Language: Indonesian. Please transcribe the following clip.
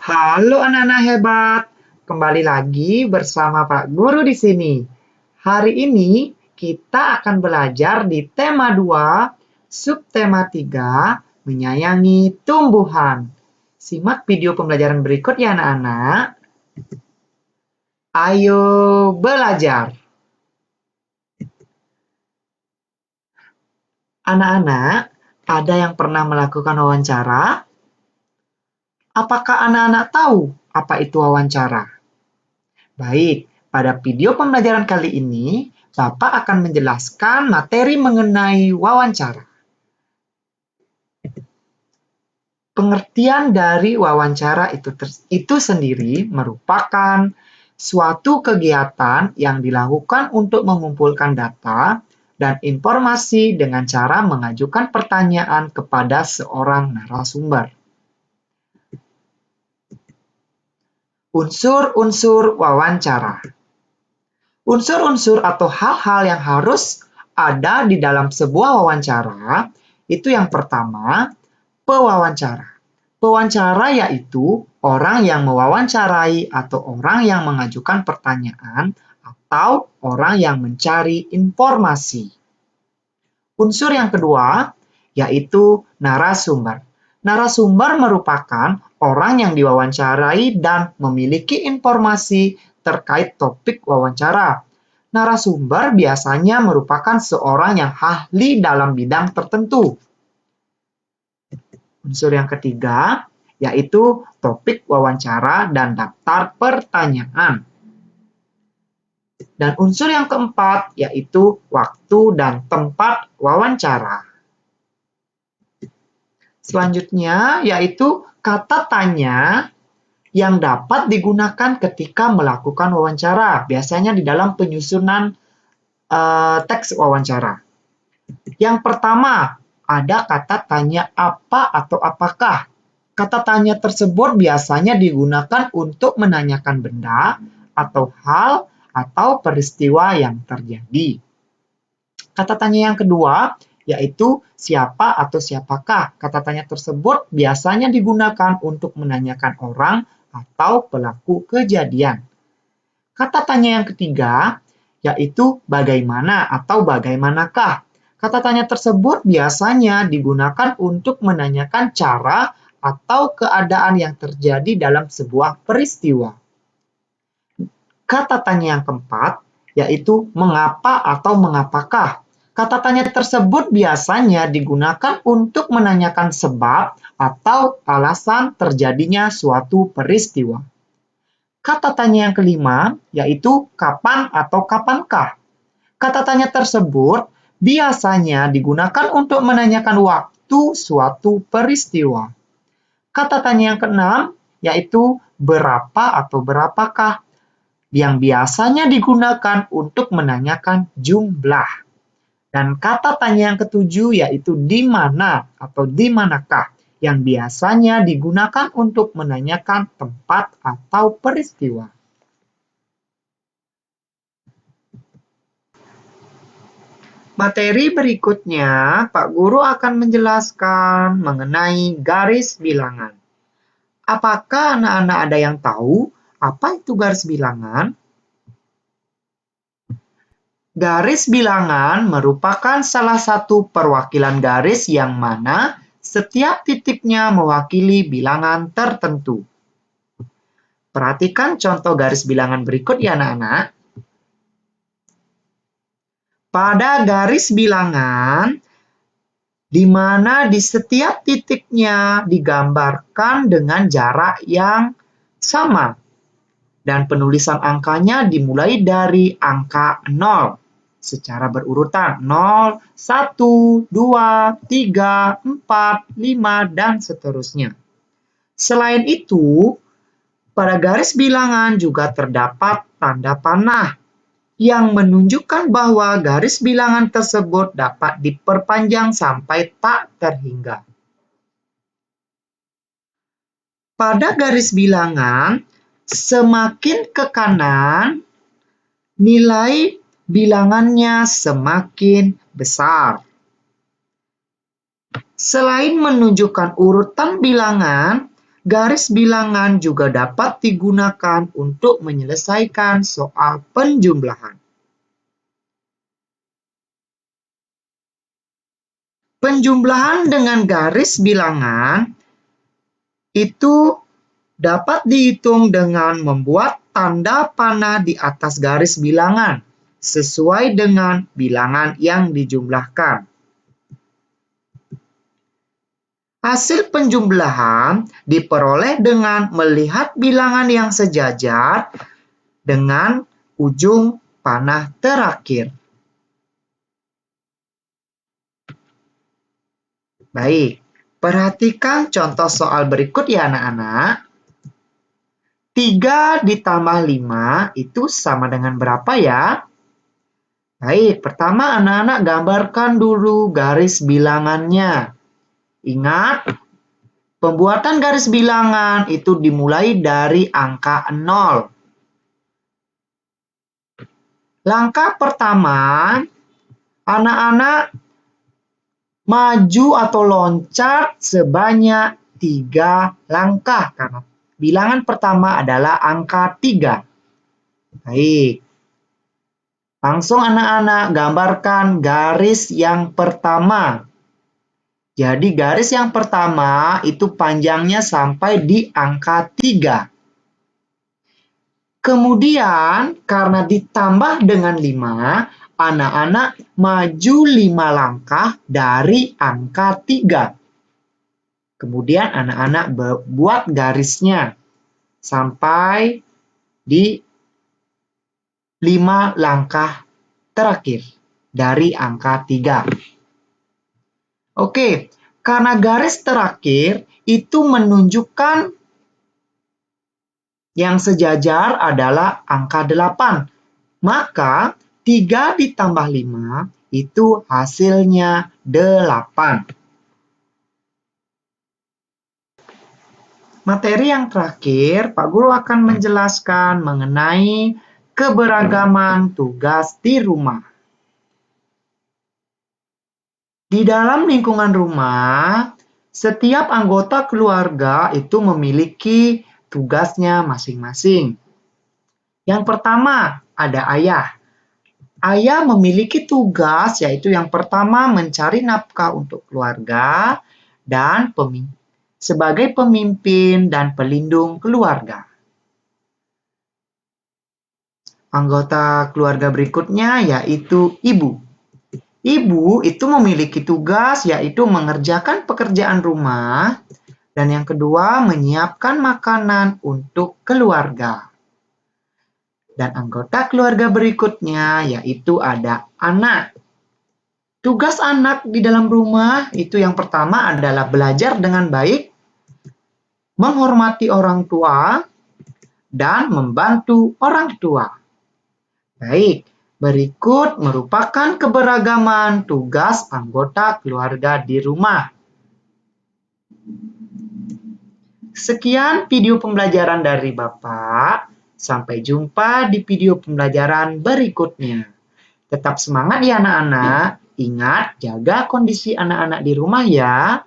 Halo anak-anak hebat, kembali lagi bersama Pak Guru di sini. Hari ini kita akan belajar di tema 2, subtema 3, menyayangi tumbuhan. Simak video pembelajaran berikut ya anak-anak. Ayo belajar. Anak-anak, ada yang pernah melakukan wawancara? Apakah anak-anak tahu apa itu wawancara? Baik, pada video pembelajaran kali ini, Bapak akan menjelaskan materi mengenai wawancara. Pengertian dari wawancara itu sendiri merupakan suatu kegiatan yang dilakukan untuk mengumpulkan data dan informasi dengan cara mengajukan pertanyaan kepada seorang narasumber. Unsur-unsur wawancara. Unsur-unsur atau hal-hal yang harus ada di dalam sebuah wawancara, itu yang pertama, pewawancara. Pewawancara yaitu orang yang mewawancarai atau orang yang mengajukan pertanyaan atau orang yang mencari informasi. Unsur yang kedua yaitu narasumber. Narasumber merupakan orang yang diwawancarai dan memiliki informasi terkait topik wawancara. Narasumber biasanya merupakan seorang yang ahli dalam bidang tertentu. Unsur yang ketiga yaitu topik wawancara dan daftar pertanyaan. Dan unsur yang keempat yaitu waktu dan tempat wawancara. Selanjutnya yaitu kata tanya yang dapat digunakan ketika melakukan wawancara, biasanya di dalam penyusunan teks wawancara. Yang pertama, ada kata tanya apa atau apakah. Kata tanya tersebut biasanya digunakan untuk menanyakan benda atau hal atau peristiwa yang terjadi. Kata tanya yang kedua yaitu siapa atau siapakah. Kata tanya tersebut biasanya digunakan untuk menanyakan orang atau pelaku kejadian. Kata tanya yang ketiga yaitu bagaimana atau bagaimanakah. Kata tanya tersebut biasanya digunakan untuk menanyakan cara atau keadaan yang terjadi dalam sebuah peristiwa. Kata tanya yang keempat yaitu mengapa atau mengapakah. Kata tanya tersebut biasanya digunakan untuk menanyakan sebab atau alasan terjadinya suatu peristiwa. Kata tanya yang kelima yaitu kapan atau kapankah. Kata tanya tersebut biasanya digunakan untuk menanyakan waktu suatu peristiwa. Kata tanya yang keenam yaitu berapa atau berapakah, yang biasanya digunakan untuk menanyakan jumlah. Dan kata tanya yang ketujuh yaitu di mana atau di manakah, yang biasanya digunakan untuk menanyakan tempat atau peristiwa. Materi berikutnya, Pak Guru akan menjelaskan mengenai garis bilangan. Apakah anak-anak ada yang tahu apa itu garis bilangan? Garis bilangan merupakan salah satu perwakilan garis yang mana setiap titiknya mewakili bilangan tertentu. Perhatikan contoh garis bilangan berikut ya anak-anak. Pada garis bilangan, di mana di setiap titiknya digambarkan dengan jarak yang sama. Dan penulisan angkanya dimulai dari angka 0. Secara berurutan 0, 1, 2, 3, 4, 5, dan seterusnya. Selain itu, pada garis bilangan juga terdapat tanda panah yang menunjukkan bahwa garis bilangan tersebut dapat diperpanjang sampai tak terhingga. Pada garis bilangan, semakin ke kanan, nilai bilangannya semakin besar. Selain menunjukkan urutan bilangan, Garis bilangan juga dapat digunakan untuk menyelesaikan soal penjumlahan. Penjumlahan dengan garis bilangan itu dapat dihitung dengan membuat tanda panah di atas garis bilangan sesuai dengan bilangan yang dijumlahkan. Hasil penjumlahan diperoleh dengan melihat bilangan yang sejajar dengan ujung panah terakhir. Baik, perhatikan contoh soal berikut ya anak-anak. 3 ditambah 5 itu sama dengan berapa ya? Baik, pertama anak-anak gambarkan dulu garis bilangannya. Ingat, pembuatan garis bilangan itu dimulai dari angka 0. Langkah pertama, anak-anak maju atau loncat sebanyak 3 langkah karena bilangan pertama adalah angka 3. Baik. Langsung anak-anak gambarkan garis yang pertama. Jadi garis yang pertama itu panjangnya sampai di angka 3. Kemudian karena ditambah dengan 5, anak-anak maju 5 langkah dari angka 3. Kemudian anak-anak buat garisnya sampai di 5 langkah terakhir dari angka 3. Oke, karena garis terakhir itu menunjukkan yang sejajar adalah angka 8. Maka 3 ditambah 5 itu hasilnya 8. Materi yang terakhir, Pak Guru akan menjelaskan mengenai keberagaman tugas di rumah. Di dalam lingkungan rumah, setiap anggota keluarga itu memiliki tugasnya masing-masing. Yang pertama, ada ayah. Ayah memiliki tugas yaitu yang pertama mencari nafkah untuk keluarga dan sebagai pemimpin dan pelindung keluarga. Anggota keluarga berikutnya yaitu ibu. Ibu itu memiliki tugas yaitu mengerjakan pekerjaan rumah dan yang kedua menyiapkan makanan untuk keluarga. Dan anggota keluarga berikutnya yaitu ada anak. Tugas anak di dalam rumah itu yang pertama adalah belajar dengan baik, menghormati orang tua, dan membantu orang tua. Baik. Berikut merupakan keberagaman tugas anggota keluarga di rumah. Sekian video pembelajaran dari Bapak. Sampai jumpa di video pembelajaran berikutnya. Tetap semangat ya anak-anak. Ingat, jaga kondisi anak-anak di rumah ya.